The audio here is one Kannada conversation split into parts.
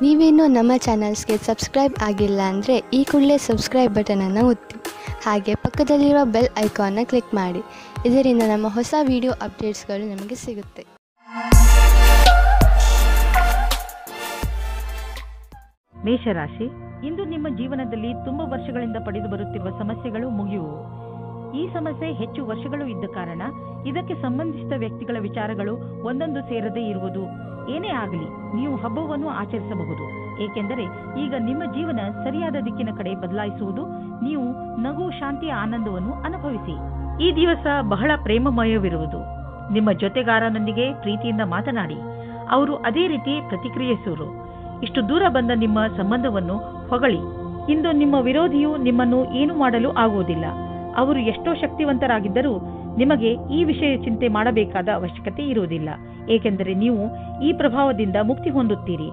ನೀವೇನೂ ನಮ್ಮ ಚಾನಲ್ಸ್ಗೆ ಸಬ್ಸ್ಕ್ರೈಬ್ ಆಗಿಲ್ಲ ಅಂದರೆ ಈ ಕೂಡಲೇ ಸಬ್ಸ್ಕ್ರೈಬ್ ಬಟನನ್ನು ಒತ್ತಿ ಹಾಗೆ ಪಕ್ಕದಲ್ಲಿರುವ ಬೆಲ್ ಐಕಾನ್ನ ಕ್ಲಿಕ್ ಮಾಡಿ. ಇದರಿಂದ ನಮ್ಮ ಹೊಸ ವಿಡಿಯೋ ಅಪ್ಡೇಟ್ಸ್ಗಳು ನಿಮಗೆ ಸಿಗುತ್ತೆ. ಮೇಷರಾಶಿ, ಇಂದು ನಿಮ್ಮ ಜೀವನದಲ್ಲಿ ತುಂಬ ವರ್ಷಗಳಿಂದ ಪಡೆದು ಬರುತ್ತಿರುವ ಸಮಸ್ಯೆಗಳು ಮುಗಿಯುವು. ಈ ಸಮಸ್ಯೆ ಹೆಚ್ಚು ವರ್ಷಗಳು ಇದ್ದ ಕಾರಣ ಇದಕ್ಕೆ ಸಂಬಂಧಿಸಿದ ವ್ಯಕ್ತಿಗಳ ವಿಚಾರಗಳು ಒಂದೊಂದು ಸೇರದೇ ಇರುವುದು. ಏನೇ ಆಗಲಿ ನೀವು ಹಬ್ಬವನ್ನು ಆಚರಿಸಬಹುದು, ಏಕೆಂದರೆ ಈಗ ನಿಮ್ಮ ಜೀವನ ಸರಿಯಾದ ದಿಕ್ಕಿನ ಕಡೆ ಬದಲಾಯಿಸುವುದು. ನೀವು ನಗು, ಶಾಂತಿಯ ಆನಂದವನ್ನು ಅನುಭವಿಸಿ. ಈ ದಿವಸ ಬಹಳ ಪ್ರೇಮಮಯವಿರುವುದು. ನಿಮ್ಮ ಜೊತೆಗಾರನೊಂದಿಗೆ ಪ್ರೀತಿಯಿಂದ ಮಾತನಾಡಿ, ಅವರು ಅದೇ ರೀತಿ ಪ್ರತಿಕ್ರಿಯಿಸುವರು. ಇಷ್ಟು ದೂರ ಬಂದ ನಿಮ್ಮ ಸಂಬಂಧವನ್ನು ಹೊಗಳಿ. ಇಂದು ನಿಮ್ಮ ವಿರೋಧಿಯು ನಿಮ್ಮನ್ನು ಏನು ಮಾಡಲು ಆಗುವುದಿಲ್ಲ. ಅವರು ಎಷ್ಟೋ ಶಕ್ತಿವಂತರಾಗಿದ್ದರೂ ನಿಮಗೆ ಈ ವಿಷಯ ಚಿಂತೆ ಮಾಡಬೇಕಾದ ಅವಶ್ಯಕತೆ ಇರುವುದಿಲ್ಲ, ಏಕೆಂದರೆ ನೀವು ಈ ಪ್ರಭಾವದಿಂದ ಮುಕ್ತಿ ಹೊಂದುತ್ತೀರಿ.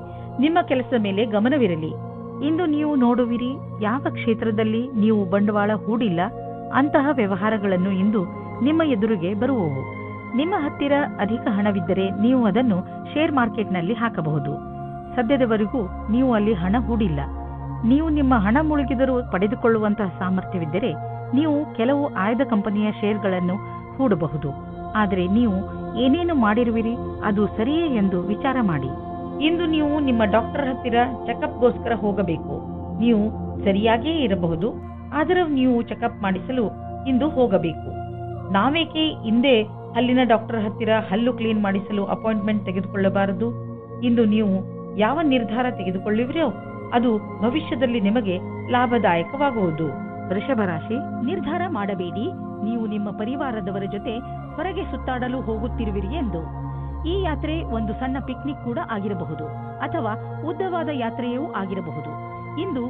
ನಿಮ್ಮ ಕೆಲಸದ ಮೇಲೆ ಗಮನವಿರಲಿ. ಇಂದು ನೀವು ನೋಡುವಿರಿ, ಯಾವ ಕ್ಷೇತ್ರದಲ್ಲಿ ನೀವು ಬಂಡವಾಳ ಹೂಡಿಲ್ಲ ಅಂತಹ ವ್ಯವಹಾರಗಳನ್ನು ಇಂದು ನಿಮ್ಮ ಎದುರಿಗೆ ಬರುವವು. ನಿಮ್ಮ ಹತ್ತಿರ ಅಧಿಕ ಹಣವಿದ್ದರೆ ನೀವು ಅದನ್ನು ಶೇರ್ ಮಾರ್ಕೆಟ್ನಲ್ಲಿ ಹಾಕಬಹುದು. ಸದ್ಯದವರೆಗೂ ನೀವು ಅಲ್ಲಿ ಹಣ ಹೂಡಿಲ್ಲ. ನೀವು ನಿಮ್ಮ ಹಣ ಮುಳುಗಿದರೂ ಪಡೆದುಕೊಳ್ಳುವಂತಹ ಸಾಮರ್ಥ್ಯವಿದ್ದರೆ ನೀವು ಕೆಲವು ಆಯ್ದ ಕಂಪನಿಯ ಶೇರ್ಗಳನ್ನು ಹೂಡಬಹುದು. ಆದರೆ ನೀವು ಏನೇನು ಮಾಡಿರುವಿರಿ ಅದು ಸರಿಯೇ ಎಂದು ವಿಚಾರ ಮಾಡಿ. ಇಂದು ನೀವು ನಿಮ್ಮ ಡಾಕ್ಟರ್ ಹತ್ತಿರ ಚೆಕಪ್ಗೋಸ್ಕರ ಹೋಗಬೇಕು. ನೀವು ಸರಿಯಾಗಿಯೇ ಇರಬಹುದು, ಆದರೂ ನೀವು ಚೆಕಪ್ ಮಾಡಿಸಲು ಇಂದು ಹೋಗಬೇಕು. ನಾವೇಕೆ ಹಿಂದೆ ಹಲ್ಲಿನ ಡಾಕ್ಟರ್ ಹತ್ತಿರ ಹಲ್ಲು ಕ್ಲೀನ್ ಮಾಡಿಸಲು ಅಪಾಯಿಂಟ್ಮೆಂಟ್ ತೆಗೆದುಕೊಳ್ಳಬಾರದು? ಇಂದು ನೀವು ಯಾವ ನಿರ್ಧಾರ ತೆಗೆದುಕೊಳ್ಳುವಿರೋ ಅದು ಭವಿಷ್ಯದಲ್ಲಿ ನಿಮಗೆ ಲಾಭದಾಯಕವಾಗುವುದು. ವೃಷಭ ರಾಶಿ, ನಿರ್ಧಾರ ಮಾಡಬೇಡಿ. ನೀವು ನಿಮ್ಮ ಪರಿವಾರದವರ ಜೊತೆ ಹೊರಗೆ ಸುತ್ತಾಡಲು ಹೋಗುತ್ತಿರುವಿರಿ ಎಂದು. ಈ ಯಾತ್ರೆ ಒಂದು ಸಣ್ಣ ಪಿಕ್ನಿಕ್ ಕೂಡ ಆಗಿರಬಹುದು, ಅಥವಾ ಉದ್ದವಾದ ಯಾತ್ರೆಯೂ ಆಗಿರಬಹುದು. ಇಂದು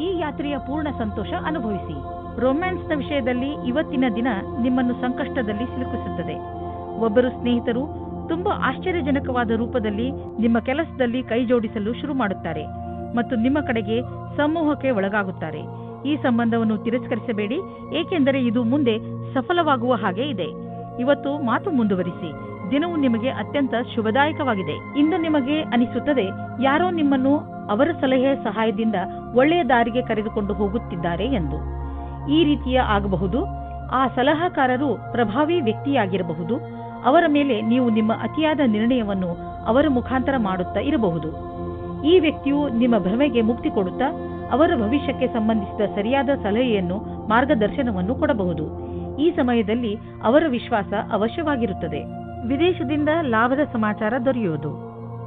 ಈ ಯಾತ್ರೆಯ ಪೂರ್ಣ ಸಂತೋಷ ಅನುಭವಿಸಿ. ರೊಮ್ಯಾನ್ಸ್ನ ವಿಷಯದಲ್ಲಿ ಇವತ್ತಿನ ದಿನ ನಿಮ್ಮನ್ನು ಸಂಕಷ್ಟದಲ್ಲಿ ಸಿಲುಕಿಸುತ್ತದೆ. ಒಬ್ಬರು ಸ್ನೇಹಿತರು ತುಂಬಾ ಆಶ್ಚರ್ಯಜನಕವಾದ ರೂಪದಲ್ಲಿ ನಿಮ್ಮ ಕೆಲಸದಲ್ಲಿ ಕೈ ಜೋಡಿಸಲು ಶುರು ಮಾಡುತ್ತಾರೆ ಮತ್ತು ನಿಮ್ಮ ಕಡೆಗೆ ಸಮೂಹಕ್ಕೆ ಒಳಗಾಗುತ್ತಾರೆ. ಈ ಸಂಬಂಧವನ್ನು ತಿರಸ್ಕರಿಸಬೇಡಿ, ಏಕೆಂದರೆ ಇದು ಮುಂದೆ ಸಫಲವಾಗುವ ಹಾಗೆ ಇದೆ. ಇವತ್ತು ಮಾತು ಮುಂದುವರಿಸಿ. ದಿನವು ನಿಮಗೆ ಅತ್ಯಂತ ಶುಭದಾಯಕವಾಗಿದೆ. ಇಂದು ನಿಮಗೆ ಅನಿಸುತ್ತದೆ ಯಾರೋ ನಿಮ್ಮನ್ನು ಅವರ ಸಲಹೆಯ ಸಹಾಯದಿಂದ ಒಳ್ಳೆಯ ದಾರಿಗೆ ಕರೆದುಕೊಂಡು ಹೋಗುತ್ತಿದ್ದಾರೆ ಎಂದು. ಈ ರೀತಿಯ ಆಗಬಹುದು. ಆ ಸಲಹಾಕಾರರು ಪ್ರಭಾವಿ ವ್ಯಕ್ತಿಯಾಗಿರಬಹುದು. ಅವರ ಮೇಲೆ ನೀವು ನಿಮ್ಮ ಅತಿಯಾದ ನಿರ್ಣಯವನ್ನು ಅವರ ಮುಖಾಂತರ ಮಾಡುತ್ತಾ ಇರಬಹುದು. ಈ ವ್ಯಕ್ತಿಯು ನಿಮ್ಮ ಭ್ರಮೆಗೆ ಮುಕ್ತಿ ಕೊಡುತ್ತಾ ಅವರ ಭವಿಷ್ಯಕ್ಕೆ ಸಂಬಂಧಿಸಿದ ಸರಿಯಾದ ಸಲಹೆಯನ್ನು, ಮಾರ್ಗದರ್ಶನವನ್ನು ಕೊಡಬಹುದು. ಈ ಸಮಯದಲ್ಲಿ ಅವರ ವಿಶ್ವಾಸ ಅವಶ್ಯವಾಗಿರುತ್ತದೆ. ವಿದೇಶದಿಂದ ಲಾಭದ ಸಮಾಚಾರ ದೊರೆಯುವುದು.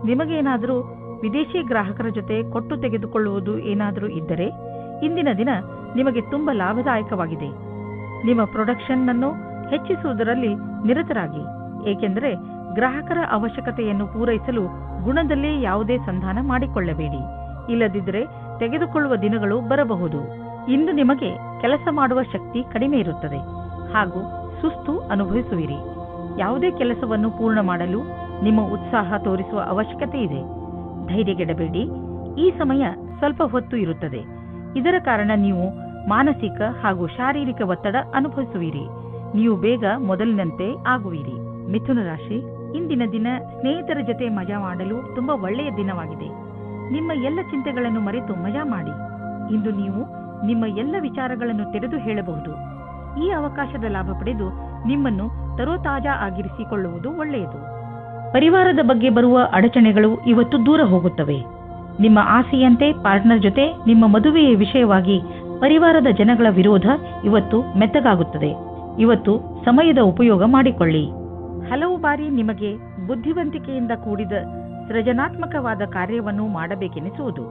ನಿಮಗೇನಾದರೂ ವಿದೇಶಿ ಗ್ರಾಹಕರ ಜೊತೆ ಕೊಟ್ಟು ತೆಗೆದುಕೊಳ್ಳುವುದು ಏನಾದರೂ ಇದ್ದರೆ ಇಂದಿನ ದಿನ ನಿಮಗೆ ತುಂಬ ಲಾಭದಾಯಕವಾಗಿದೆ. ನಿಮ್ಮ ಪ್ರೊಡಕ್ಷನ್ ಅನ್ನು ಹೆಚ್ಚಿಸುವುದರಲ್ಲಿ ನಿರತರಾಗಿ, ಏಕೆಂದರೆ ಗ್ರಾಹಕರ ಅವಶ್ಯಕತೆಯನ್ನು ಪೂರೈಸಲು ಗುಣದಲ್ಲಿ ಯಾವುದೇ ಸಂಧಾನ ಮಾಡಿಕೊಳ್ಳಬೇಡಿ. ಇಲ್ಲದಿದ್ದರೆ ತೆಗೆದುಕೊಳ್ಳುವ ದಿನಗಳು ಬರಬಹುದು. ಇಂದು ನಿಮಗೆ ಕೆಲಸ ಮಾಡುವ ಶಕ್ತಿ ಕಡಿಮೆ ಇರುತ್ತದೆ ಹಾಗೂ ಸುಸ್ತು ಅನುಭವಿಸುವಿರಿ. ಯಾವುದೇ ಕೆಲಸವನ್ನು ಪೂರ್ಣ ಮಾಡಲು ನಿಮ್ಮ ಉತ್ಸಾಹ ತೋರಿಸುವ ಅವಶ್ಯಕತೆ ಇದೆ. ಧೈರ್ಯಗೆಡಬೇಡಿ. ಈ ಸಮಯ ಸ್ವಲ್ಪ ಹೊತ್ತು ಇರುತ್ತದೆ. ಇದರ ಕಾರಣ ನೀವು ಮಾನಸಿಕ ಹಾಗೂ ಶಾರೀರಿಕ ಒತ್ತಡ ಅನುಭವಿಸುವಿರಿ. ನೀವು ಬೇಗ ಮೊದಲಿನಂತೆ ಆಗುವಿರಿ. ಮಿಥುನ ರಾಶಿ, ಇಂದಿನ ದಿನ ಸ್ನೇಹಿತರ ಜೊತೆ ಮಜಾ ಮಾಡಲು ತುಂಬಾ ಒಳ್ಳೆಯ ದಿನವಾಗಿದೆ. ನಿಮ್ಮ ಎಲ್ಲ ಚಿಂತೆಗಳನ್ನು ಮರೆತು ಮಜಾ ಮಾಡಿ. ಇಂದು ನೀವು ನಿಮ್ಮ ಎಲ್ಲ ವಿಚಾರಗಳನ್ನು ತೆರೆದು ಹೇಳಬಹುದು. ಈ ಅವಕಾಶದ ಲಾಭ ಪಡೆದು ನಿಮ್ಮನ್ನು ತರೋತಾಜಾ ಆಗಿರಿಸಿಕೊಳ್ಳುವುದು ಒಳ್ಳೆಯದು. ಪರಿವಾರದ ಬಗ್ಗೆ ಬರುವ ಅಡಚಣೆಗಳು ಇವತ್ತು ದೂರ ಹೋಗುತ್ತವೆ. ನಿಮ್ಮ ಆಸೆಯಂತೆ ಪಾರ್ಟ್ನರ್ ಜೊತೆ ನಿಮ್ಮ ಮದುವೆಯ ವಿಷಯವಾಗಿ ಪರಿವಾರದ ಜನಗಳ ವಿರೋಧ ಇವತ್ತು ಮೆತ್ತಗಾಗುತ್ತದೆ. ಇವತ್ತು ಸಮಯದ ಉಪಯೋಗ ಮಾಡಿಕೊಳ್ಳಿ. ಹಲವು ಬಾರಿ ನಿಮಗೆ ಬುದ್ಧಿವಂತಿಕೆಯಿಂದ ಕೂಡಿದ ಸೃಜನಾತ್ಮಕವಾದ ಕಾರ್ಯವನ್ನು ಮಾಡಬೇಕೆನಿಸುವುದು.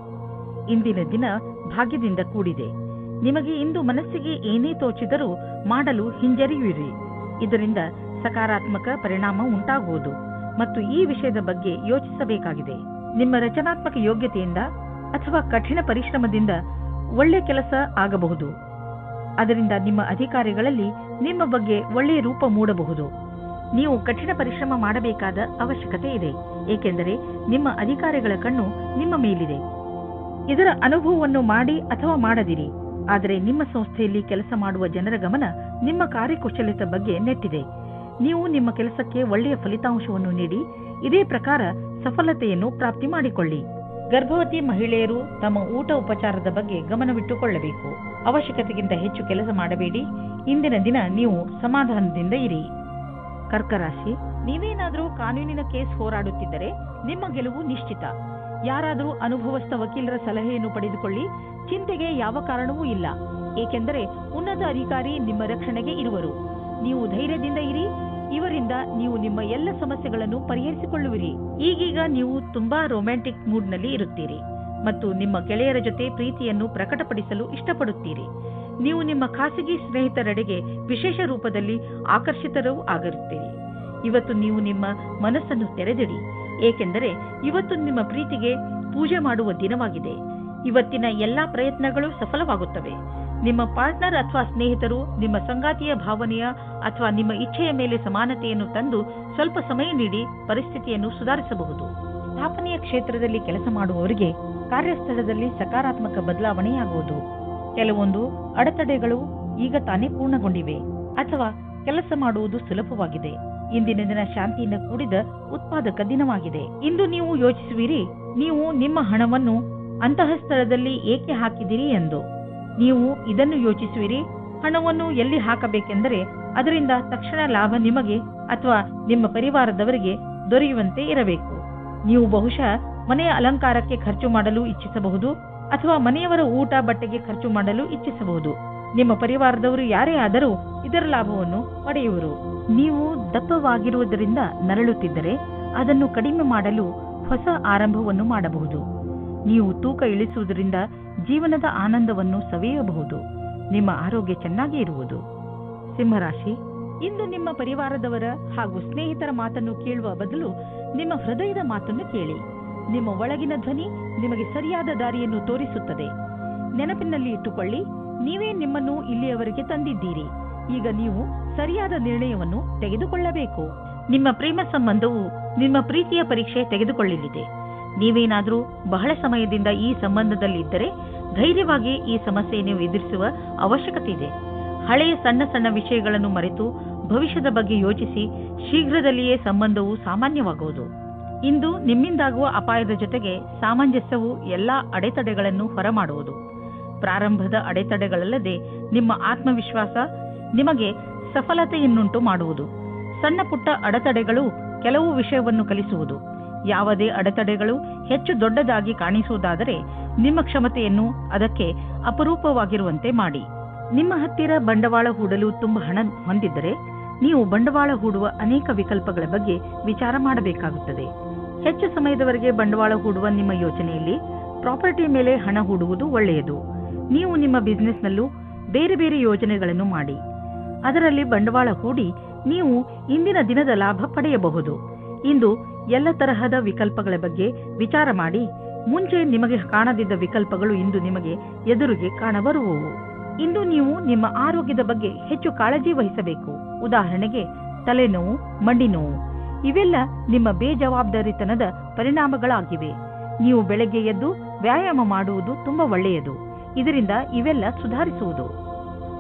ಇಂದಿನ ದಿನ ಭಾಗ್ಯದಿಂದ ಕೂಡಿದೆ. ನಿಮಗೆ ಇಂದು ಮನಸ್ಸಿಗೆ ಏನೇ ತೋಚಿದರೂ ಮಾಡಲು ಹಿಂಜರಿಯುವಿರಿ. ಇದರಿಂದ ಸಕಾರಾತ್ಮಕ ಪರಿಣಾಮ ಉಂಟಾಗುವುದು ಮತ್ತು ಈ ವಿಷಯದ ಬಗ್ಗೆ ಯೋಚಿಸಬೇಕಾಗಿದೆ. ನಿಮ್ಮ ರಚನಾತ್ಮಕ ಯೋಗ್ಯತೆಯಿಂದ ಅಥವಾ ಕಠಿಣ ಪರಿಶ್ರಮದಿಂದ ಒಳ್ಳೆಯ ಕೆಲಸ ಆಗಬಹುದು. ಅದರಿಂದ ನಿಮ್ಮ ಅಧಿಕಾರಿಗಳಲ್ಲಿ ನಿಮ್ಮ ಬಗ್ಗೆ ಒಳ್ಳೆಯ ರೂಪ ಮೂಡಬಹುದು. ನೀವು ಕಠಿಣ ಪರಿಶ್ರಮ ಮಾಡಬೇಕಾದ ಅವಶ್ಯಕತೆ ಇದೆ, ಏಕೆಂದರೆ ನಿಮ್ಮ ಅಧಿಕಾರಿಗಳ ಕಣ್ಣು ನಿಮ್ಮ ಮೇಲಿದೆ. ಇದರ ಅನುಭವವನ್ನು ಮಾಡಿ ಅಥವಾ ಮಾಡದಿರಿ, ಆದರೆ ನಿಮ್ಮ ಸಂಸ್ಥೆಯಲ್ಲಿ ಕೆಲಸ ಮಾಡುವ ಜನರ ಗಮನ ನಿಮ್ಮ ಕಾರ್ಯಕುಶಲತೆ ಬಗ್ಗೆ ನೆಟ್ಟಿದೆ. ನೀವು ನಿಮ್ಮ ಕೆಲಸಕ್ಕೆ ಒಳ್ಳೆಯ ಫಲಿತಾಂಶವನ್ನು ನೀಡಿ ಇದೇ ಪ್ರಕಾರ ಸಫಲತೆಯನ್ನು ಪ್ರಾಪ್ತಿ ಮಾಡಿಕೊಳ್ಳಿ. ಗರ್ಭವತಿ ಮಹಿಳೆಯರು ತಮ್ಮ ಊಟ ಉಪಚಾರದ ಬಗ್ಗೆ ಗಮನವಿಟ್ಟುಕೊಳ್ಳಬೇಕು. ಅವಶ್ಯಕತೆಗಿಂತ ಹೆಚ್ಚು ಕೆಲಸ ಮಾಡಬೇಡಿ. ಇಂದಿನ ದಿನ ನೀವು ಸಮಾಧಾನದಿಂದ ಇರಿ. ಕರ್ಕ ರಾಶಿ, ನೀವೇನಾದರೂ ಕಾನೂನಿನ ಕೇಸ್ ಹೋರಾಡುತ್ತಿದ್ದರೆ ನಿಮ್ಮ ಗೆಲುವು ನಿಶ್ಚಿತ. ಯಾರಾದರೂ ಅನುಭವಸ್ಥ ವಕೀಲರ ಸಲಹೆಯನ್ನು ಪಡೆದುಕೊಳ್ಳಿ. ಚಿಂತೆಗೆ ಯಾವ ಕಾರಣವೂ ಇಲ್ಲ, ಏಕೆಂದರೆ ಉನ್ನತ ಅಧಿಕಾರಿ ನಿಮ್ಮ ರಕ್ಷಣೆಗೆ ಇರುವರು. ನೀವು ಧೈರ್ಯದಿಂದ ಇರಿ. ಇವರಿಂದ ನೀವು ನಿಮ್ಮ ಎಲ್ಲ ಸಮಸ್ಯೆಗಳನ್ನು ಪರಿಹರಿಸಿಕೊಳ್ಳುವಿರಿ. ಈಗೀಗ ನೀವು ತುಂಬಾ ರೊಮ್ಯಾಂಟಿಕ್ ಮೂಡ್ನಲ್ಲಿ ಇರುತ್ತೀರಿ ಮತ್ತು ನಿಮ್ಮ ಗೆಳೆಯರ ಜೊತೆ ಪ್ರೀತಿಯನ್ನು ಪ್ರಕಟಪಡಿಸಲು ಇಷ್ಟಪಡುತ್ತೀರಿ. ನೀವು ನಿಮ್ಮ ಖಾಸಗಿ ಸ್ನೇಹಿತರೆಡೆಗೆ ವಿಶೇಷ ರೂಪದಲ್ಲಿ ಆಕರ್ಷಿತರೂ ಆಗಿರುತ್ತೀರಿ. ಇವತ್ತು ನೀವು ನಿಮ್ಮ ಮನಸ್ಸನ್ನು ತೆರೆದಿಡಿ, ಏಕೆಂದರೆ ಇವತ್ತು ನಿಮ್ಮ ಪ್ರೀತಿಗೆ ಪೂಜೆ ಮಾಡುವ ದಿನವಾಗಿದೆ. ಇವತ್ತಿನ ಎಲ್ಲಾ ಪ್ರಯತ್ನಗಳು ಸಫಲವಾಗುತ್ತವೆ. ನಿಮ್ಮ ಪಾರ್ಟ್ನರ್ ಅಥವಾ ಸ್ನೇಹಿತರು ನಿಮ್ಮ ಸಂಗಾತಿಯ ಭಾವನೆಯ ಅಥವಾ ನಿಮ್ಮ ಇಚ್ಛೆಯ ಮೇಲೆ ಸಮಾನತೆಯನ್ನು ತಂದು ಸ್ವಲ್ಪ ಸಮಯ ನೀಡಿ ಪರಿಸ್ಥಿತಿಯನ್ನು ಸುಧಾರಿಸಬಹುದು. ಸ್ಥಾಪನೆಯ ಕ್ಷೇತ್ರದಲ್ಲಿ ಕೆಲಸ ಮಾಡುವವರಿಗೆ ಕಾರ್ಯಸ್ಥಳದಲ್ಲಿ ಸಕಾರಾತ್ಮಕ ಬದಲಾವಣೆಯಾಗುವುದು. ಕೆಲವೊಂದು ಅಡೆತಡೆಗಳು ಈಗ ತಾನೇ ಪೂರ್ಣಗೊಂಡಿವೆ ಅಥವಾ ಕೆಲಸ ಮಾಡುವುದು ಸುಲಭವಾಗಿದೆ. ಇಂದಿನ ದಿನ ಶಾಂತಿಯಿಂದ ಕೂಡಿದ ಉತ್ಪಾದಕ ದಿನವಾಗಿದೆ. ಇಂದು ನೀವು ಯೋಚಿಸುವಿರಿ, ನೀವು ನಿಮ್ಮ ಹಣವನ್ನು ಅಂತಹ ಸ್ಥಳದಲ್ಲಿ ಏಕೆ ಹಾಕಿದಿರಿ ಎಂದು. ನೀವು ಇದನ್ನು ಯೋಚಿಸುವಿರಿ, ಹಣವನ್ನು ಎಲ್ಲಿ ಹಾಕಬೇಕೆಂದರೆ ಅದರಿಂದ ತಕ್ಷಣ ಲಾಭ ನಿಮಗೆ ಅಥವಾ ನಿಮ್ಮ ಪರಿವಾರದವರಿಗೆ ದೊರೆಯುವಂತೆ ಇರಬೇಕು. ನೀವು ಬಹುಶಃ ಮನೆಯ ಅಲಂಕಾರಕ್ಕೆ ಖರ್ಚು ಮಾಡಲು ಇಚ್ಛಿಸಬಹುದು ಅಥವಾ ಮನೆಯವರ ಊಟ ಬಟ್ಟೆಗೆ ಖರ್ಚು ಮಾಡಲು ಇಚ್ಛಿಸಬಹುದು. ನಿಮ್ಮ ಪರಿವಾರದವರು ಯಾರೇ ಆದರೂ ಇದರ ಲಾಭವನ್ನು ಪಡೆಯುವರು. ನೀವು ದಪ್ಪವಾಗಿರುವುದರಿಂದ ನರಳುತ್ತಿದ್ದರೆ ಅದನ್ನು ಕಡಿಮೆ ಮಾಡಲು ಹೊಸ ಆರಂಭವನ್ನು ಮಾಡಬಹುದು. ನೀವು ತೂಕ ಇಳಿಸುವುದರಿಂದ ಜೀವನದ ಆನಂದವನ್ನು ಸವಿಯಬಹುದು. ನಿಮ್ಮ ಆರೋಗ್ಯ ಚೆನ್ನಾಗಿ ಇರುವುದು. ಸಿಂಹರಾಶಿ, ಇಂದು ನಿಮ್ಮ ಪರಿವಾರದವರ ಹಾಗೂ ಸ್ನೇಹಿತರ ಮಾತನ್ನು ಕೇಳುವ ಬದಲು ನಿಮ್ಮ ಹೃದಯದ ಮಾತನ್ನು ಕೇಳಿ. ನಿಮ್ಮ ಒಳಗಿನ ಧ್ವನಿ ನಿಮಗೆ ಸರಿಯಾದ ದಾರಿಯನ್ನು ತೋರಿಸುತ್ತದೆ. ನೆನಪಿನಲ್ಲಿ ಇಟ್ಟುಕೊಳ್ಳಿ, ನೀವೇ ನಿಮ್ಮನ್ನು ಇಲ್ಲಿಯವರೆಗೆ ತಂದಿದ್ದೀರಿ. ಈಗ ನೀವು ಸರಿಯಾದ ನಿರ್ಣಯವನ್ನು ತೆಗೆದುಕೊಳ್ಳಬೇಕು. ನಿಮ್ಮ ಪ್ರೇಮ ಸಂಬಂಧವು ನಿಮ್ಮ ಪ್ರೀತಿಯ ಪರೀಕ್ಷೆ ತೆಗೆದುಕೊಳ್ಳಲಿದೆ. ನೀವೇನಾದರೂ ಬಹಳ ಸಮಯದಿಂದ ಈ ಸಂಬಂಧದಲ್ಲಿದ್ದರೆ ಧೈರ್ಯವಾಗಿ ಈ ಸಮಸ್ಯೆಯನ್ನು ಎದುರಿಸುವ ಅವಶ್ಯಕತೆ ಇದೆ. ಹಳೆಯ ಸಣ್ಣ ಸಣ್ಣ ವಿಷಯಗಳನ್ನು ಮರೆತು ಭವಿಷ್ಯದ ಬಗ್ಗೆ ಯೋಚಿಸಿ ಶೀಘ್ರದಲ್ಲಿಯೇ ಸಂಬಂಧವು ಸಾಮಾನ್ಯವಾಗುವುದು. ಇಂದು ನಿಮ್ಮಿಂದಾಗುವ ಅಪಾಯದ ಜೊತೆಗೆ ಸಾಮಂಜಸ್ಯವು ಎಲ್ಲಾ ಅಡೆತಡೆಗಳನ್ನು ಹೊರಮಾಡುವುದು. ಪ್ರಾರಂಭದ ಅಡೆತಡೆಗಳಲ್ಲದೆ ನಿಮ್ಮ ಆತ್ಮವಿಶ್ವಾಸ ನಿಮಗೆ ಸಫಲತೆಯನ್ನುಂಟು ಮಾಡುವುದು. ಸಣ್ಣ ಪುಟ್ಟ ಅಡೆತಡೆಗಳು ಕೆಲವು ವಿಷಯವನ್ನು ಕಲಿಸುವುದು. ಯಾವುದೇ ಅಡೆತಡೆಗಳು ಹೆಚ್ಚು ದೊಡ್ಡದಾಗಿ ಕಾಣಿಸುವುದಾದರೆ ನಿಮ್ಮ ಕ್ಷಮತೆಯನ್ನು ಅದಕ್ಕೆ ಅಪರೂಪವಾಗಿರುವಂತೆ ಮಾಡಿ. ನಿಮ್ಮ ಹತ್ತಿರ ಬಂಡವಾಳ ಹೂಡಲು ತುಂಬ ಹಣ ಹೊಂದಿದ್ದರೆ ನೀವು ಬಂಡವಾಳ ಹೂಡುವ ಅನೇಕ ವಿಕಲ್ಪಗಳ ಬಗ್ಗೆ ವಿಚಾರ ಮಾಡಬೇಕಾಗುತ್ತದೆ. ಹೆಚ್ಚು ಸಮಯದವರೆಗೆ ಬಂಡವಾಳ ಹೂಡುವ ನಿಮ್ಮ ಯೋಚನೆಯಲ್ಲಿ ಪ್ರಾಪರ್ಟಿ ಮೇಲೆ ಹಣ ಹೂಡುವುದು ಒಳ್ಳೆಯದು. ನೀವು ನಿಮ್ಮ ಬಿಸಿನೆಸ್ನಲ್ಲೂ ಬೇರೆ ಬೇರೆ ಯೋಜನೆಗಳನ್ನು ಮಾಡಿ ಅದರಲ್ಲಿ ಬಂಡವಾಳ ಹೂಡಿ ನೀವು ಇಂದಿನ ದಿನದ ಲಾಭ ಪಡೆಯಬಹುದು. ಇಂದು ಎಲ್ಲ ತರಹದ ವಿಕಲ್ಪಗಳ ಬಗ್ಗೆ ವಿಚಾರ ಮಾಡಿ. ಮುಂಚೆ ನಿಮಗೆ ಕಾಣದಿದ್ದ ವಿಕಲ್ಪಗಳು ಇಂದು ನಿಮಗೆ ಎದುರಿಗೆ ಕಾಣಬರುವವು. ಇಂದು ನೀವು ನಿಮ್ಮ ಆರೋಗ್ಯದ ಬಗ್ಗೆ ಹೆಚ್ಚು ಕಾಳಜಿ ವಹಿಸಬೇಕು. ಉದಾಹರಣೆಗೆ ತಲೆನೋವು, ಮಂಡಿ ನೋವು ಇವೆಲ್ಲ ನಿಮ್ಮ ಬೇಜವಾಬ್ದಾರಿತನದ ಪರಿಣಾಮಗಳಾಗಿವೆ. ನೀವು ಬೆಳಗ್ಗೆ ಎದ್ದು ವ್ಯಾಯಾಮ ಮಾಡುವುದು ತುಂಬಾ ಒಳ್ಳೆಯದು. ಇದರಿಂದ ಇವೆಲ್ಲ ಸುಧಾರಿಸುವುದು.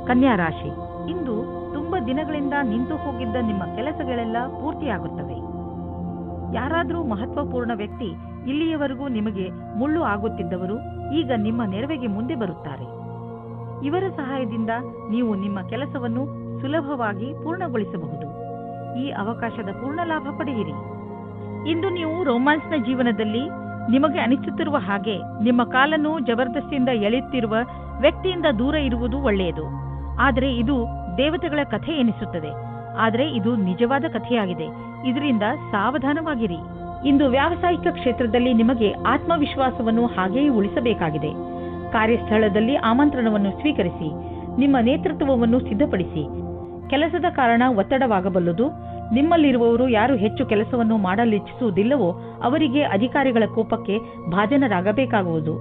ಕನ್ಯಾ ರಾಶಿ, ಇಂದು ತುಂಬಾ ದಿನಗಳಿಂದ ನಿಂತು ಹೋಗಿದ್ದ ನಿಮ್ಮ ಕೆಲಸಗಳೆಲ್ಲ ಪೂರ್ತಿಯಾಗುತ್ತವೆ. ಯಾರಾದರೂ ಮಹತ್ವಪೂರ್ಣ ವ್ಯಕ್ತಿ ಇಲ್ಲಿಯವರೆಗೂ ನಿಮಗೆ ಮುಳ್ಳು ಆಗುತ್ತಿದ್ದವರು ಈಗ ನಿಮ್ಮ ನೆರವಿಗೆ ಮುಂದೆ ಬರುತ್ತಾರೆ. ಇವರ ಸಹಾಯದಿಂದ ನೀವು ನಿಮ್ಮ ಕೆಲಸವನ್ನು ಸುಲಭವಾಗಿ ಪೂರ್ಣಗೊಳಿಸಬಹುದು. ಈ ಅವಕಾಶದ ಪೂರ್ಣ ಲಾಭ ಪಡೆಯಿರಿ. ಇಂದು ನೀವು ರೊಮ್ಯಾನ್ಸ್ನ ಜೀವನದಲ್ಲಿ ನಿಮಗೆ ಅನಿಸುತ್ತಿರುವ ಹಾಗೆ ನಿಮ್ಮ ಕಾಲನ್ನು ಜಬರ್ದಸ್ತಿಯಿಂದ ಎಳೆಯುತ್ತಿರುವ ವ್ಯಕ್ತಿಯಿಂದ ದೂರ ಇರುವುದು ಒಳ್ಳೆಯದು. ಆದರೆ ಇದು ದೇವತೆಗಳ ಕಥೆ ಎನಿಸುತ್ತದೆ. ಆದರೆ ಇದು ನಿಜವಾದ ಕಥೆಯಾಗಿದೆ. ಇದರಿಂದ ಸಾವಧಾನವಾಗಿರಿ. ಇಂದು ವ್ಯಾವಸಾಯಿಕ ಕ್ಷೇತ್ರದಲ್ಲಿ ನಿಮಗೆ ಆತ್ಮವಿಶ್ವಾಸವನ್ನು ಹಾಗೆಯೇ ಉಳಿಸಬೇಕಾಗಿದೆ. ಕಾರ್ಯಸ್ಥಳದಲ್ಲಿ ಆಮಂತ್ರಣವನ್ನು ಸ್ವೀಕರಿಸಿ ನಿಮ್ಮ ನೇತೃತ್ವವನ್ನು ಸಿದ್ಧಪಡಿಸಿ. ಕೆಲಸದ ಕಾರಣ ಒತ್ತಡವಾಗಬಲ್ಲದು. ನಿಮ್ಮಲ್ಲಿರುವವರು ಯಾರು ಹೆಚ್ಚು ಕೆಲಸವನ್ನು ಮಾಡಲಿಚ್ಛಿಸುವುದಿಲ್ಲವೋ ಅವರಿಗೆ ಅಧಿಕಾರಿಗಳ ಕೋಪಕ್ಕೆ ಭಾಜನರಾಗಬೇಕಾಗುವುದು.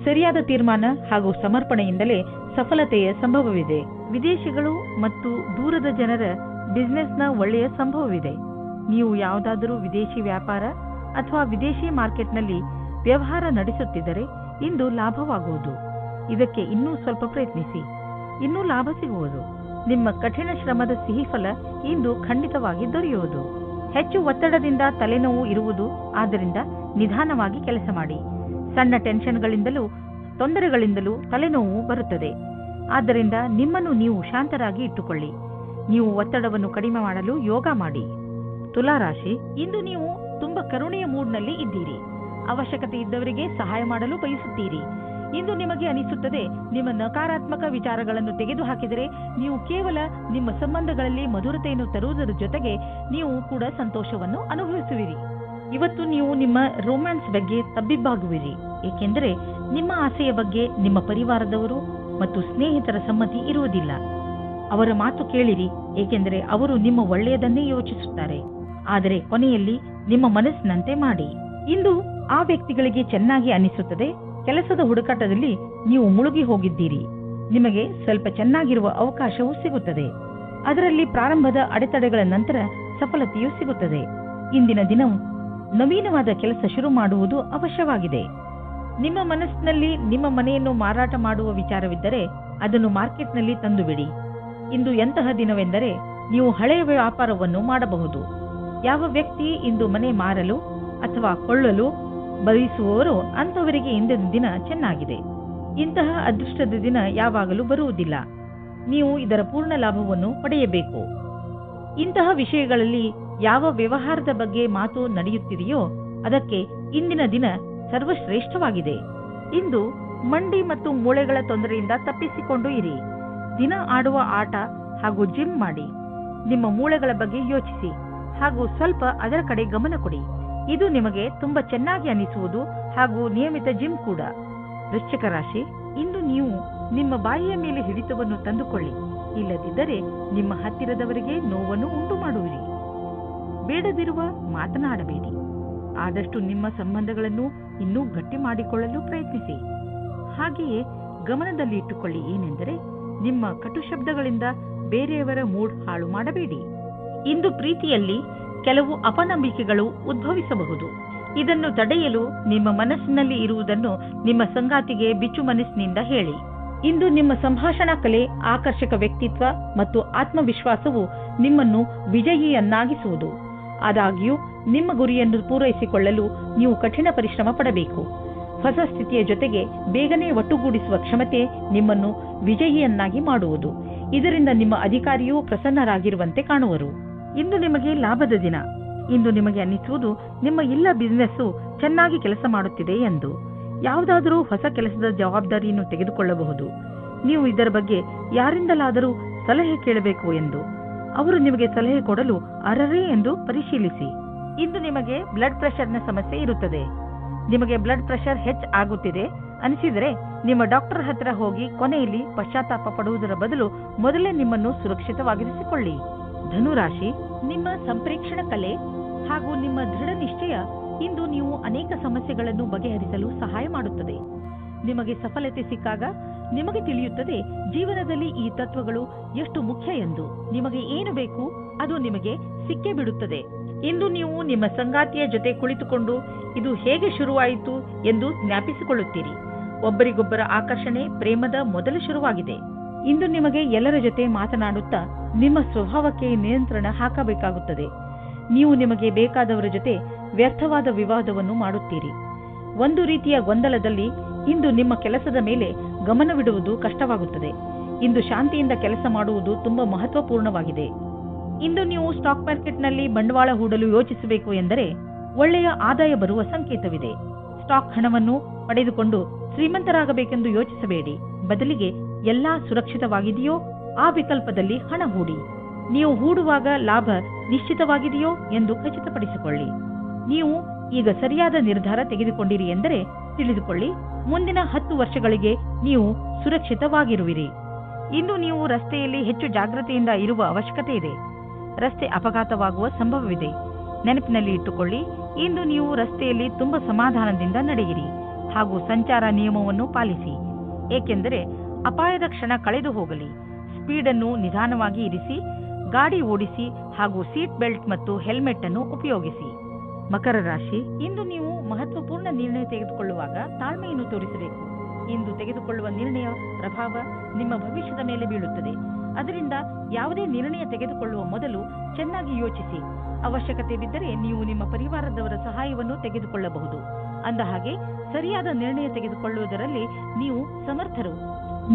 ಸರಿಯಾದ ತೀರ್ಮಾನ ಹಾಗೂ ಸಮರ್ಪಣೆಯಿಂದಲೇ ಸಫಲತೆಯ ಸಂಭವವಿದೆ. ವಿದೇಶಿಗಳು ಮತ್ತು ದೂರದ ಜನರ ಬಿಸಿನೆಸ್ನ ಒಳ್ಳೆಯ ಸಂಭವವಿದೆ. ನೀವು ಯಾವುದಾದರೂ ವಿದೇಶಿ ವ್ಯಾಪಾರ ಅಥವಾ ವಿದೇಶಿ ಮಾರ್ಕೆಟ್ನಲ್ಲಿ ವ್ಯವಹಾರ ನಡೆಸುತ್ತಿದ್ದರೆ ಇಂದು ಲಾಭವಾಗುವುದು. ಇದಕ್ಕೆ ಇನ್ನೂ ಸ್ವಲ್ಪ ಪ್ರಯತ್ನಿಸಿ, ಇನ್ನೂ ಲಾಭ ಸಿಗುವುದು. ನಿಮ್ಮ ಕಠಿಣ ಶ್ರಮದ ಸಿಹಿ ಫಲ ಇಂದು ಖಂಡಿತವಾಗಿ ದೊರೆಯುವುದು. ಹೆಚ್ಚು ಒತ್ತಡದಿಂದ ತಲೆನೋವು ಇರುವುದು. ಆದ್ದರಿಂದ ನಿಧಾನವಾಗಿ ಕೆಲಸ ಮಾಡಿ. ಸಣ್ಣ ಟೆನ್ಷನ್ಗಳಿಂದಲೂ ತೊಂದರೆಗಳಿಂದಲೂ ತಲೆನೋವು ಬರುತ್ತದೆ. ಆದ್ದರಿಂದ ನಿಮ್ಮನ್ನು ನೀವು ಶಾಂತರಾಗಿ ಇಟ್ಟುಕೊಳ್ಳಿ. ನೀವು ಒತ್ತಡವನ್ನು ಕಡಿಮೆ ಮಾಡಲು ಯೋಗ ಮಾಡಿ. ತುಲಾರಾಶಿ, ಇಂದು ನೀವು ತುಂಬಾ ಕರುಣೆಯ ಮೂಡ್ನಲ್ಲಿ ಇದ್ದೀರಿ. ಅವಶ್ಯಕತೆ ಇದ್ದವರಿಗೆ ಸಹಾಯ ಮಾಡಲು ಬಯಸುತ್ತೀರಿ. ಇಂದು ನಿಮಗೆ ಅನಿಸುತ್ತದೆ, ನಿಮ್ಮ ನಕಾರಾತ್ಮಕ ವಿಚಾರಗಳನ್ನು ತೆಗೆದುಹಾಕಿದರೆ ನೀವು ಕೇವಲ ನಿಮ್ಮ ಸಂಬಂಧಗಳಲ್ಲಿ ಮಧುರತೆಯನ್ನು ತರುವುದರ ಜೊತೆಗೆ ನೀವು ಕೂಡ ಸಂತೋಷವನ್ನು ಅನುಭವಿಸುವಿರಿ. ಇವತ್ತು ನೀವು ನಿಮ್ಮ ರೊಮ್ಯಾನ್ಸ್ ಬಗ್ಗೆ ತಬ್ಬಿಬ್ಬಾಗುವಿರಿ, ಏಕೆಂದರೆ ನಿಮ್ಮ ಆಸೆಯ ಬಗ್ಗೆ ನಿಮ್ಮ ಪರಿವಾರದವರು ಮತ್ತು ಸ್ನೇಹಿತರ ಸಮ್ಮತಿ ಇರುವುದಿಲ್ಲ. ಅವರ ಮಾತು ಕೇಳಿರಿ, ಏಕೆಂದರೆ ಅವರು ನಿಮ್ಮ ಒಳ್ಳೆಯದನ್ನೇ ಯೋಚಿಸುತ್ತಾರೆ. ಆದರೆ ಕೊನೆಯಲ್ಲಿ ನಿಮ್ಮ ಮನಸ್ಸಿನಂತೆ ಮಾಡಿ. ಇಂದು ಆ ವ್ಯಕ್ತಿಗಳಿಗೆ ಚೆನ್ನಾಗಿ ಅನಿಸುತ್ತದೆ. ಕೆಲಸದ ಹುಡುಕಾಟದಲ್ಲಿ ನೀವು ಮುಳುಗಿ ಹೋಗಿದ್ದೀರಿ. ನಿಮಗೆ ಸ್ವಲ್ಪ ಚೆನ್ನಾಗಿರುವ ಅವಕಾಶವೂ ಸಿಗುತ್ತದೆ. ಅದರಲ್ಲಿ ಪ್ರಾರಂಭದ ಅಡೆತಡೆಗಳ ನಂತರ ಸಫಲತೆಯೂ ಸಿಗುತ್ತದೆ. ಇಂದಿನ ದಿನವು ನವೀನವಾದ ಕೆಲಸ ಶುರು ಮಾಡುವುದು ಅವಶ್ಯವಾಗಿದೆ. ನಿಮ್ಮ ಮನಸ್ಸಿನಲ್ಲಿ ನಿಮ್ಮ ಮನೆಯನ್ನು ಮಾರಾಟ ಮಾಡುವ ವಿಚಾರವಿದ್ದರೆ ಅದನ್ನು ಮಾರ್ಕೆಟ್ನಲ್ಲಿ ತಂದುಬಿಡಿ. ಇಂದು ಎಂತಹ ದಿನವೆಂದರೆ ನೀವು ಹಳೆಯ ವ್ಯಾಪಾರವನ್ನು ಮಾಡಬಹುದು. ಯಾವ ವ್ಯಕ್ತಿ ಇಂದು ಮನೆ ಮಾರಲು ಅಥವಾ ಕೊಳ್ಳಲು ಬಯಸುವವರು ಅಂತವರಿಗೆ ಇಂದಿನ ದಿನ ಚೆನ್ನಾಗಿದೆ. ಇಂತಹ ಅದೃಷ್ಟದ ದಿನ ಯಾವಾಗಲೂ ಬರುವುದಿಲ್ಲ. ನೀವು ಇದರ ಪೂರ್ಣ ಲಾಭವನ್ನು ಪಡೆಯಬೇಕು. ಇಂತಹ ವಿಷಯಗಳಲ್ಲಿ ಯಾವ ವ್ಯವಹಾರದ ಬಗ್ಗೆ ಮಾತು ನಡೆಯುತ್ತಿದೆಯೋ ಅದಕ್ಕೆ ಇಂದಿನ ದಿನ ಸರ್ವಶ್ರೇಷ್ಠವಾಗಿದೆ. ಇಂದು ಮಂಡಿ ಮತ್ತು ಮೂಳೆಗಳ ತೊಂದರೆಯಿಂದ ತಪ್ಪಿಸಿಕೊಂಡು ಇರಿ. ದಿನ ಆಡುವ ಆಟ ಹಾಗೂ ಜಿಮ್ ಮಾಡಿ. ನಿಮ್ಮ ಮೂಳೆಗಳ ಬಗ್ಗೆ ಯೋಚಿಸಿ ಹಾಗೂ ಸ್ವಲ್ಪ ಅದರ ಕಡೆ ಗಮನ ಕೊಡಿ. ಇದು ನಿಮಗೆ ತುಂಬಾ ಚೆನ್ನಾಗಿ ಅನಿಸುವುದು ಹಾಗೂ ನಿಯಮಿತ ಜಿಮ್ ಕೂಡ. ವೃಶ್ಚಿಕ ರಾಶಿ, ಇಂದು ನೀವು ನಿಮ್ಮ ಬಾಯಿಯ ಮೇಲೆ ಹಿಡಿತವನ್ನು ತಂದುಕೊಳ್ಳಿ. ಇಲ್ಲದಿದ್ದರೆ ನಿಮ್ಮ ಹತ್ತಿರದವರಿಗೆ ನೋವನ್ನು ಉಂಟು ಮಾಡುವಿರಿ. ಬೇಡದಿರುವ ಮಾತನಾಡಬೇಡಿ. ಆದಷ್ಟು ನಿಮ್ಮ ಸಂಬಂಧಗಳನ್ನು ಇನ್ನೂ ಗಟ್ಟಿ ಮಾಡಿಕೊಳ್ಳಲು ಪ್ರಯತ್ನಿಸಿ. ಹಾಗೆಯೇ ಗಮನದಲ್ಲಿ ಇಟ್ಟುಕೊಳ್ಳಿ ಏನೆಂದರೆ ನಿಮ್ಮ ಕಟು ಶಬ್ದಗಳಿಂದ ಬೇರೆಯವರ ಮೂಡ್ ಹಾಳು ಮಾಡಬೇಡಿ. ಇಂದು ಪ್ರೀತಿಯಲ್ಲಿ ಕೆಲವು ಅಪನಂಬಿಕೆಗಳು ಉದ್ಭವಿಸಬಹುದು. ಇದನ್ನು ತಡೆಯಲು ನಿಮ್ಮ ಮನಸ್ಸಿನಲ್ಲಿ ಇರುವುದನ್ನು ನಿಮ್ಮ ಸಂಗಾತಿಗೆ ಬಿಚ್ಚು ಮನಸ್ಸಿನಿಂದ ಹೇಳಿ. ಇಂದು ನಿಮ್ಮ ಸಂಭಾಷಣಾ ಕಲೆ, ಆಕರ್ಷಕ ವ್ಯಕ್ತಿತ್ವ ಮತ್ತು ಆತ್ಮವಿಶ್ವಾಸವು ನಿಮ್ಮನ್ನು ವಿಜಯಿಯನ್ನಾಗಿಸುವುದು. ಆದಾಗ್ಯೂ ನಿಮ್ಮ ಗುರಿಯನ್ನು ಪೂರೈಸಿಕೊಳ್ಳಲು ನೀವು ಕಠಿಣ ಪರಿಶ್ರಮ ಪಡಬೇಕು. ಹೊಸ ಸ್ಥಿತಿಯ ಜೊತೆಗೆ ಬೇಗನೆ ಒಟ್ಟುಗೂಡಿಸುವ ಕ್ಷಮತೆ ನಿಮ್ಮನ್ನು ವಿಜಯಿಯನ್ನಾಗಿ ಮಾಡುವುದು. ಇದರಿಂದ ನಿಮ್ಮ ಅಧಿಕಾರಿಯೂ ಪ್ರಸನ್ನರಾಗಿರುವಂತೆ ಕಾಣುವರು. ಇಂದು ನಿಮಗೆ ಲಾಭದ ದಿನ. ಇಂದು ನಿಮಗೆ ಅನ್ನಿಸುವುದು ನಿಮ್ಮ ಎಲ್ಲ ಬಿಸಿನೆಸ್ಸು ಚೆನ್ನಾಗಿ ಕೆಲಸ ಮಾಡುತ್ತಿದೆ ಎಂದು. ಯಾವುದಾದರೂ ಹೊಸ ಕೆಲಸದ ಜವಾಬ್ದಾರಿಯನ್ನು ತೆಗೆದುಕೊಳ್ಳಬಹುದು. ನೀವು ಇದರ ಬಗ್ಗೆ ಯಾರಿಂದಲಾದರೂ ಸಲಹೆ ಕೇಳಬೇಕು ಎಂದು. ಅವರು ನಿಮಗೆ ಸಲಹೆ ಕೊಡಲು ಅರ್ಹರೇ ಎಂದು ಪರಿಶೀಲಿಸಿ. ಇಂದು ನಿಮಗೆ ಬ್ಲಡ್ ಪ್ರೆಷರ್ನ ಸಮಸ್ಯೆ ಇರುತ್ತದೆ. ನಿಮಗೆ ಬ್ಲಡ್ ಪ್ರೆಷರ್ ಆಗುತ್ತಿದೆ ಅನಿಸಿದರೆ ನಿಮ್ಮ ಡಾಕ್ಟರ್ ಹತ್ರ ಹೋಗಿ ಕೊನೆಯಲ್ಲಿ ಪಶ್ಚಾತ್ತಾಪ ಪಡುವುದರ ಬದಲು ಮೊದಲೇ ನಿಮ್ಮನ್ನು ಸುರಕ್ಷಿತವಾಗಿರಿಸಿಕೊಳ್ಳಿ. ಧನುರಾಶಿ, ನಿಮ್ಮ ಸಂಪ್ರೇಕ್ಷಣ ಕಲೆ ಹಾಗೂ ನಿಮ್ಮ ದೃಢ ನಿಶ್ಚಯ ಇಂದು ನೀವು ಅನೇಕ ಸಮಸ್ಯೆಗಳನ್ನು ಬಗೆಹರಿಸಲು ಸಹಾಯ ಮಾಡುತ್ತದೆ. ನಿಮಗೆ ಸಫಲತೆ ಸಿಕ್ಕಾಗ ನಿಮಗೆ ತಿಳಿಯುತ್ತದೆ ಜೀವನದಲ್ಲಿ ಈ ತತ್ವಗಳು ಎಷ್ಟು ಮುಖ್ಯ ಎಂದು. ನಿಮಗೆ ಏನು ಬೇಕು ಅದು ನಿಮಗೆ ಸಿಕ್ಕೇ ಬಿಡುತ್ತದೆ. ಇಂದು ನೀವು ನಿಮ್ಮ ಸಂಗಾತಿಯ ಜೊತೆ ಕುಳಿತುಕೊಂಡು ಇದು ಹೇಗೆ ಶುರುವಾಯಿತು ಎಂದು ಜ್ಞಾಪಿಸಿಕೊಳ್ಳುತ್ತೀರಿ. ಒಬ್ಬರಿಗೊಬ್ಬರ ಆಕರ್ಷಣೆ ಪ್ರೇಮದ ಮೊದಲು ಶುರುವಾಗಿದೆ. ಇಂದು ನಿಮಗೆ ಎಲ್ಲರ ಜೊತೆ ಮಾತನಾಡುತ್ತಾ ನಿಮ್ಮ ಸ್ವಭಾವಕ್ಕೆ ನಿಯಂತ್ರಣ ಹಾಕಬೇಕಾಗುತ್ತದೆ. ನೀವು ನಿಮಗೆ ಬೇಕಾದವರ ಜೊತೆ ವ್ಯರ್ಥವಾದ ವಿವಾದವನ್ನು ಮಾಡುತ್ತೀರಿ. ಒಂದು ರೀತಿಯ ಗೊಂದಲದಲ್ಲಿ ಇಂದು ನಿಮ್ಮ ಕೆಲಸದ ಮೇಲೆ ಗಮನವಿಡುವುದು ಕಷ್ಟವಾಗುತ್ತದೆ. ಇಂದು ಶಾಂತಿಯಿಂದ ಕೆಲಸ ಮಾಡುವುದು ತುಂಬಾ ಮಹತ್ವಪೂರ್ಣವಾಗಿದೆ. ಇಂದು ನೀವು ಸ್ಟಾಕ್ ಮಾರ್ಕೆಟ್ನಲ್ಲಿ ಬಂಡವಾಳ ಹೂಡಲು ಯೋಚಿಸಬೇಕು ಎಂದರೆ ಒಳ್ಳೆಯ ಆದಾಯ ಬರುವ ಸಂಕೇತವಿದೆ. ಸ್ಟಾಕ್ ಹಣವನ್ನು ಪಡೆದುಕೊಂಡು ಶ್ರೀಮಂತರಾಗಬೇಕೆಂದು ಯೋಚಿಸಬೇಡಿ. ಬದಲಿಗೆ ಎಲ್ಲಾ ಸುರಕ್ಷಿತವಾಗಿದೆಯೋ ಆ ವಿಕಲ್ಪದಲ್ಲಿ ಹಣ ಹೂಡಿ. ನೀವು ಹೂಡುವಾಗ ಲಾಭ ನಿಶ್ಚಿತವಾಗಿದೆಯೋ ಎಂದು ಖಚಿತಪಡಿಸಿಕೊಳ್ಳಿ. ನೀವು ಈಗ ಸರಿಯಾದ ನಿರ್ಧಾರ ತೆಗೆದುಕೊಂಡಿರಿ ಎಂದರೆ ತಿಳಿದುಕೊಳ್ಳಿ, ಮುಂದಿನ 10 ವರ್ಷಗಳಿಗೆ ನೀವು ಸುರಕ್ಷಿತವಾಗಿರುವಿರಿ. ಇಂದು ನೀವು ರಸ್ತೆಯಲ್ಲಿ ಹೆಚ್ಚು ಜಾಗೃತೆಯಿಂದ ಇರುವ ಅವಶ್ಯಕತೆ ಇದೆ. ರಸ್ತೆ ಅಪಘಾತವಾಗುವ ಸಂಭವವಿದೆ. ನೆನಪಿನಲ್ಲಿ ಇಟ್ಟುಕೊಳ್ಳಿ, ಇಂದು ನೀವು ರಸ್ತೆಯಲ್ಲಿ ತುಂಬಾ ಸಮಾಧಾನದಿಂದ ನಡೆಯಿರಿ ಹಾಗೂ ಸಂಚಾರ ನಿಯಮವನ್ನು ಪಾಲಿಸಿ. ಏಕೆಂದರೆ ಅಪಾಯದ ಕ್ಷಣ ಕಳೆದು ಹೋಗಲಿ. ಸ್ಪೀಡ್ ಅನ್ನು ನಿಧಾನವಾಗಿ ಇರಿಸಿ, ಗಾಡಿ ಓಡಿಸಿ ಹಾಗೂ ಸೀಟ್ ಬೆಲ್ಟ್ ಮತ್ತು ಹೆಲ್ಮೆಟ್ ಅನ್ನು ಉಪಯೋಗಿಸಿ. ಮಕರ ರಾಶಿ, ಇಂದು ನೀವು ಮಹತ್ವಪೂರ್ಣ ನಿರ್ಣಯ ತೆಗೆದುಕೊಳ್ಳುವಾಗ ತಾಳ್ಮೆಯನ್ನು ತೋರಿಸಬೇಕು. ಇಂದು ತೆಗೆದುಕೊಳ್ಳುವ ನಿರ್ಣಯ ಪ್ರಭಾವ ನಿಮ್ಮ ಭವಿಷ್ಯದ ಮೇಲೆ ಬೀಳುತ್ತದೆ. ಅದರಿಂದ ಯಾವುದೇ ನಿರ್ಣಯ ತೆಗೆದುಕೊಳ್ಳುವ ಮೊದಲು ಚೆನ್ನಾಗಿ ಯೋಚಿಸಿ. ಅವಶ್ಯಕತೆ ಬಿದ್ದರೆ ನೀವು ನಿಮ್ಮ ಪರಿವಾರದವರ ಸಹಾಯವನ್ನು ತೆಗೆದುಕೊಳ್ಳಬಹುದು. ಅಂದ ಹಾಗೆ ಸರಿಯಾದ ನಿರ್ಣಯ ತೆಗೆದುಕೊಳ್ಳುವುದರಲ್ಲಿ ನೀವು ಸಮರ್ಥರು.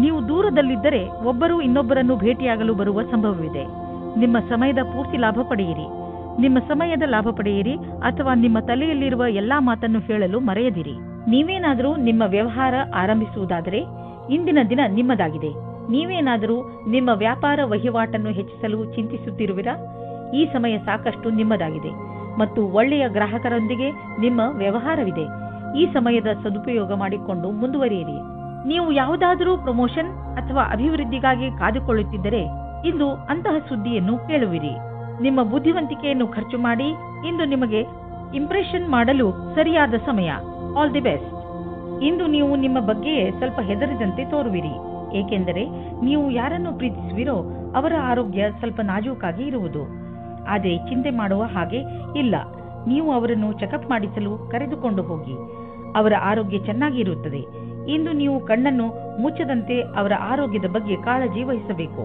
ನೀವು ದೂರದಲ್ಲಿದ್ದರೆ ಒಬ್ಬರು ಇನ್ನೊಬ್ಬರನ್ನು ಭೇಟಿಯಾಗಲು ಬರುವ ಸಂಭವವಿದೆ. ನಿಮ್ಮ ಸಮಯದ ಪೂರ್ತಿ ಲಾಭ ಪಡೆಯಿರಿ. ನಿಮ್ಮ ಸಮಯದ ಲಾಭ ಪಡೆಯಿರಿ ಅಥವಾ ನಿಮ್ಮ ತಲೆಯಲ್ಲಿರುವ ಎಲ್ಲಾ ಮಾತನ್ನು ಹೇಳಲು ಮರೆಯದಿರಿ. ನೀವೇನಾದರೂ ನಿಮ್ಮ ವ್ಯವಹಾರ ಆರಂಭಿಸುವುದಾದರೆ ಇಂದಿನ ದಿನ ನಿಮ್ಮದಾಗಿದೆ. ನೀವೇನಾದರೂ ನಿಮ್ಮ ವ್ಯಾಪಾರ ವಹಿವಾಟನ್ನು ಹೆಚ್ಚಿಸಲು ಚಿಂತಿಸುತ್ತಿರುವಿರಾ? ಈ ಸಮಯ ಸಾಕಷ್ಟು ನಿಮ್ಮದಾಗಿದೆ ಮತ್ತು ಒಳ್ಳೆಯ ಗ್ರಾಹಕರೊಂದಿಗೆ ನಿಮ್ಮ ವ್ಯವಹಾರವಿದೆ. ಈ ಸಮಯದ ಸದುಪಯೋಗ ಮಾಡಿಕೊಂಡು ಮುಂದುವರಿಯಿರಿ. ನೀವು ಯಾವುದಾದರೂ ಪ್ರಮೋಷನ್ ಅಥವಾ ಅಭಿವೃದ್ಧಿಗಾಗಿ ಕಾದುಕೊಳ್ಳುತ್ತಿದ್ದರೆ ಇಂದು ಅಂತಹ ಸುದ್ದಿಯನ್ನು ಕೇಳುವಿರಿ. ನಿಮ್ಮ ಬುದ್ಧಿವಂತಿಕೆಯನ್ನು ಖರ್ಚು ಮಾಡಿ. ಇಂದು ನಿಮಗೆ ಇಂಪ್ರೆಷನ್ ಮಾಡಲು ಸರಿಯಾದ ಸಮಯ. All the best. ಇಂದು ನೀವು ನಿಮ್ಮ ಬಗ್ಗೆಯೇ ಸ್ವಲ್ಪ ಹೆದರಿದಂತೆ ತೋರುವಿರಿ, ಏಕೆಂದರೆ ನೀವು ಯಾರನ್ನು ಪ್ರೀತಿಸುವಿರೋ ಅವರ ಆರೋಗ್ಯ ಸ್ವಲ್ಪ ನಾಜೂಕಾಗಿ ಇರುವುದು. ಆದರೆ ಚಿಂತೆ ಮಾಡುವ ಹಾಗೆ ಇಲ್ಲ. ನೀವು ಅವರನ್ನು ಚೆಕಪ್ ಮಾಡಿಸಲು ಕರೆದುಕೊಂಡು ಹೋಗಿ. ಅವರ ಆರೋಗ್ಯ ಚೆನ್ನಾಗಿ ಇರುತ್ತದೆ. ಇಂದು ನೀವು ಕಣ್ಣನ್ನು ಮುಚ್ಚದಂತೆ ಅವರ ಆರೋಗ್ಯದ ಬಗ್ಗೆ ಕಾಳಜಿ ವಹಿಸಬೇಕು.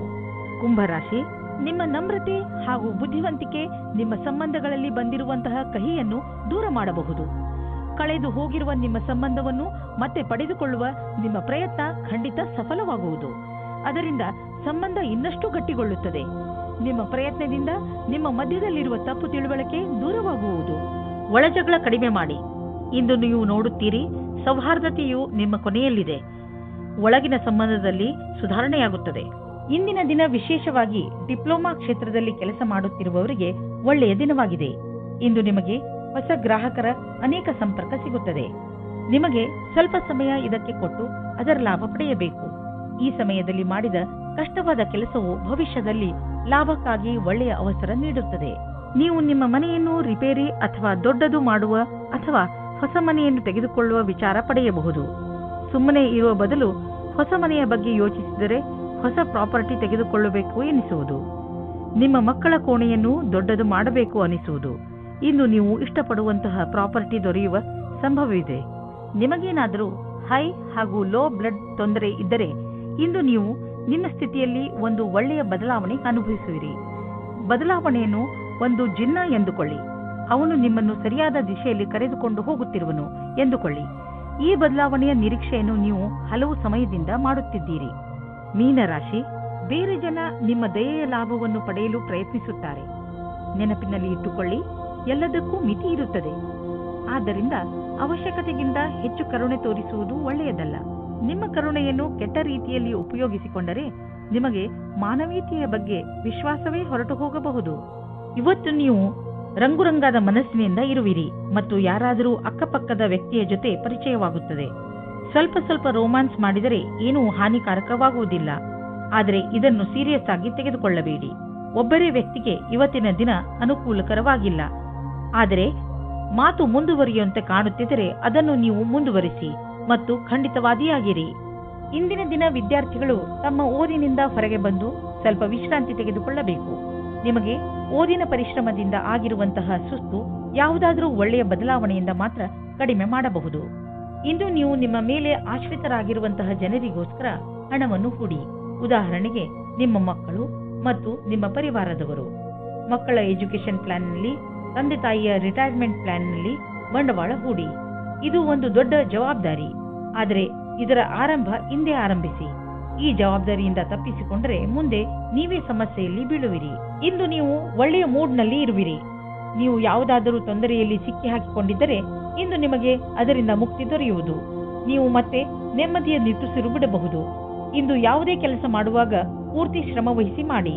ಕುಂಭರಾಶಿ, ನಿಮ್ಮ ನಮ್ರತೆ ಹಾಗೂ ಬುದ್ಧಿವಂತಿಕೆ ನಿಮ್ಮ ಸಂಬಂಧಗಳಲ್ಲಿ ಬಂದಿರುವಂತಹ ಕಹಿಯನ್ನು ದೂರ ಮಾಡಬಹುದು. ಕಳೆದು ಹೋಗಿರುವ ನಿಮ್ಮ ಸಂಬಂಧವನ್ನು ಮತ್ತೆ ಪಡೆದುಕೊಳ್ಳುವ ನಿಮ್ಮ ಪ್ರಯತ್ನ ಖಂಡಿತ ಸಫಲವಾಗುವುದು. ಅದರಿಂದ ಸಂಬಂಧ ಇನ್ನಷ್ಟು ಗಟ್ಟಿಗೊಳ್ಳುತ್ತದೆ. ನಿಮ್ಮ ಪ್ರಯತ್ನದಿಂದ ನಿಮ್ಮ ಮಧ್ಯದಲ್ಲಿರುವ ತಪ್ಪು ತಿಳುವಳಿಕೆ ದೂರವಾಗುವುದು. ಒಳಜಗಳ ಕಡಿಮೆ ಮಾಡಿ. ಇಂದು ನೀವು ನೋಡುತ್ತೀರಿ, ಸೌಹಾರ್ದತೆಯು ನಿಮ್ಮ ಕೊನೆಯಲ್ಲಿದೆ. ಒಳಗಿನ ಸಂಬಂಧದಲ್ಲಿ ಸುಧಾರಣೆಯಾಗುತ್ತದೆ. ಇಂದಿನ ದಿನ ವಿಶೇಷವಾಗಿ ಡಿಪ್ಲೊಮಾ ಕ್ಷೇತ್ರದಲ್ಲಿ ಕೆಲಸ ಮಾಡುತ್ತಿರುವವರಿಗೆ ಒಳ್ಳೆಯ ದಿನವಾಗಿದೆ. ಇಂದು ನಿಮಗೆ ಹೊಸ ಗ್ರಾಹಕರ ಅನೇಕ ಸಂಪರ್ಕ ಸಿಗುತ್ತದೆ. ನಿಮಗೆ ಸ್ವಲ್ಪ ಸಮಯ ಇದಕ್ಕೆ ಕೊಟ್ಟು ಅದರ ಲಾಭ ಪಡೆಯಬೇಕು. ಈ ಸಮಯದಲ್ಲಿ ಮಾಡಿದ ಕಷ್ಟವಾದ ಕೆಲಸವು ಭವಿಷ್ಯದಲ್ಲಿ ಲಾಭಕ್ಕಾಗಿ ಒಳ್ಳೆಯ ಅವಸರ ನೀಡುತ್ತದೆ. ನೀವು ನಿಮ್ಮ ಮನೆಯನ್ನು ರಿಪೇರಿ ಅಥವಾ ದೊಡ್ಡದು ಮಾಡುವ ಅಥವಾ ಹೊಸ ಮನೆಯನ್ನು ತೆಗೆದುಕೊಳ್ಳುವ ವಿಚಾರ ಪಡೆಯಬಹುದು. ಸುಮ್ಮನೆ ಇರುವ ಬದಲು ಹೊಸ ಮನೆಯ ಬಗ್ಗೆ ಯೋಚಿಸಿದರೆ ಹೊಸ ಪ್ರಾಪರ್ಟಿ ತೆಗೆದುಕೊಳ್ಳಬೇಕು ಎನಿಸುವುದು. ನಿಮ್ಮ ಮಕ್ಕಳ ಕೋಣೆಯನ್ನು ದೊಡ್ಡದು ಮಾಡಬೇಕು ಅನಿಸುವುದು. ಇಂದು ನೀವು ಇಷ್ಟಪಡುವಂತಹ ಪ್ರಾಪರ್ಟಿ ದೊರೆಯುವ ಸಂಭವವಿದೆ. ನಿಮಗೇನಾದರೂ ಹೈ ಹಾಗೂ ಲೋ ಬ್ಲಡ್ ತೊಂದರೆ ಇದ್ದರೆ ಇಂದು ನೀವು ನಿಮ್ಮ ಸ್ಥಿತಿಯಲ್ಲಿ ಒಂದು ಒಳ್ಳೆಯ ಬದಲಾವಣೆ ಅನುಭವಿಸುವಿರಿ. ಬದಲಾವಣೆಯನ್ನು ಒಂದು ಜಿನ್ನ ಎಂದುಕೊಳ್ಳಿ. ಅವನು ನಿಮ್ಮನ್ನು ಸರಿಯಾದ ದಿಶೆಯಲ್ಲಿ ಕರೆದುಕೊಂಡು ಹೋಗುತ್ತಿರುವನು ಎಂದುಕೊಳ್ಳಿ. ಈ ಬದಲಾವಣೆಯ ನಿರೀಕ್ಷೆಯನ್ನು ನೀವು ಹಲವು ಸಮಯದಿಂದ ಮಾಡುತ್ತಿದ್ದೀರಿ. ಮೀನರಾಶಿ, ಬೇರೆ ಜನ ನಿಮ್ಮ ದಯೆಯ ಲಾಭವನ್ನು ಪಡೆಯಲು ಪ್ರಯತ್ನಿಸುತ್ತಾರೆ. ನೆನಪಿನಲ್ಲಿ ಇಟ್ಟುಕೊಳ್ಳಿ, ಎಲ್ಲದಕ್ಕೂ ಮಿತಿ ಇರುತ್ತದೆ. ಆದ್ದರಿಂದ ಅವಶ್ಯಕತೆಗಿಂತ ಹೆಚ್ಚು ಕರುಣೆ ತೋರಿಸುವುದು ಒಳ್ಳೆಯದಲ್ಲ. ನಿಮ್ಮ ಕರುಣೆಯನ್ನು ಕೆಟ್ಟ ರೀತಿಯಲ್ಲಿ ಉಪಯೋಗಿಸಿಕೊಂಡರೆ ನಿಮಗೆ ಮಾನವೀಯತೆಯ ಬಗ್ಗೆ ವಿಶ್ವಾಸವೇ ಹೊರಟು ಹೋಗಬಹುದು. ಇವತ್ತು ನೀವು ರಂಗುರಂಗಾದ ಮನಸ್ಸಿನಿಂದ ಇರುವಿರಿ ಮತ್ತು ಯಾರಾದರೂ ಅಕ್ಕಪಕ್ಕದ ವ್ಯಕ್ತಿಯ ಜೊತೆ ಪರಿಚಯವಾಗುತ್ತದೆ. ಸ್ವಲ್ಪ ಸ್ವಲ್ಪ ರೋಮಾನ್ಸ್ ಮಾಡಿದರೆ ಏನೂ ಹಾನಿಕಾರಕವಾಗುವುದಿಲ್ಲ. ಆದರೆ ಇದನ್ನು ಸೀರಿಯಸ್ ಆಗಿ ತೆಗೆದುಕೊಳ್ಳಬೇಡಿ. ಒಬ್ಬರೇ ವ್ಯಕ್ತಿಗೆ ಇವತ್ತಿನ ದಿನ ಅನುಕೂಲಕರವಾಗಿಲ್ಲ. ಆದರೆ ಮಾತು ಮುಂದುವರಿಯುವಂತೆ ಕಾಣುತ್ತಿದ್ದರೆ ಅದನ್ನು ನೀವು ಮುಂದುವರಿಸಿ ಮತ್ತು ಖಂಡಿತವಾದಿಯಾಗಿರಿ. ಇಂದಿನ ದಿನ ವಿದ್ಯಾರ್ಥಿಗಳು ತಮ್ಮ ಓದಿನಿಂದ ಹೊರಗೆ ಬಂದು ಸ್ವಲ್ಪ ವಿಶ್ರಾಂತಿ ತೆಗೆದುಕೊಳ್ಳಬೇಕು. ನಿಮಗೆ ಓದಿನ ಪರಿಶ್ರಮದಿಂದ ಆಗಿರುವಂತಹ ಸುಸ್ತು ಯಾವುದಾದರೂ ಒಳ್ಳೆಯ ಬದಲಾವಣೆಯಿಂದ ಮಾತ್ರ ಕಡಿಮೆ ಮಾಡಬಹುದು. ಇಂದು ನೀವು ನಿಮ್ಮ ಮೇಲೆ ಆಶ್ರಿತರಾಗಿರುವಂತಹ ಜನರಿಗೋಸ್ಕರ ಹಣವನ್ನು ಹೂಡಿ. ಉದಾಹರಣೆಗೆ ನಿಮ್ಮ ಮಕ್ಕಳು ಮತ್ತು ನಿಮ್ಮ ಪರಿವಾರದವರು. ಮಕ್ಕಳ ಎಜುಕೇಶನ್ ಪ್ಲಾನ್ನಲ್ಲಿ, ತಂದೆ ತಾಯಿಯ ರಿಟೈರ್ಮೆಂಟ್ ಪ್ಲಾನ್ನಲ್ಲಿ ಬಂಡವಾಳ ಹೂಡಿ. ಇದು ಒಂದು ದೊಡ್ಡ ಜವಾಬ್ದಾರಿ. ಆದರೆ ಇದರ ಆರಂಭ ಇಂದೇ ಆರಂಭಿಸಿ. ಈ ಜವಾಬ್ದಾರಿಯಿಂದ ತಪ್ಪಿಸಿಕೊಂಡರೆ ಮುಂದೆ ನೀವೇ ಸಮಸ್ಯೆಯಲ್ಲಿ ಬೀಳುವಿರಿ. ಇಂದು ನೀವು ಒಳ್ಳೆಯ ಮೂಡ್ನಲ್ಲಿ ಇರುವಿರಿ. ನೀವು ಯಾವುದಾದರೂ ತೊಂದರೆಯಲ್ಲಿ ಸಿಕ್ಕಿ ಹಾಕಿಕೊಂಡಿದ್ದರೆ ಇಂದು ನಿಮಗೆ ಅದರಿಂದ ಮುಕ್ತಿ ದೊರೆಯುವುದು. ನೀವು ಮತ್ತೆ ನೆಮ್ಮದಿಯ ನಿಟ್ಟುಸಿರು ಬಿಡಬಹುದು. ಇಂದು ಯಾವುದೇ ಕೆಲಸ ಮಾಡುವಾಗ ಪೂರ್ತಿ ಶ್ರಮ ವಹಿಸಿ ಮಾಡಿ.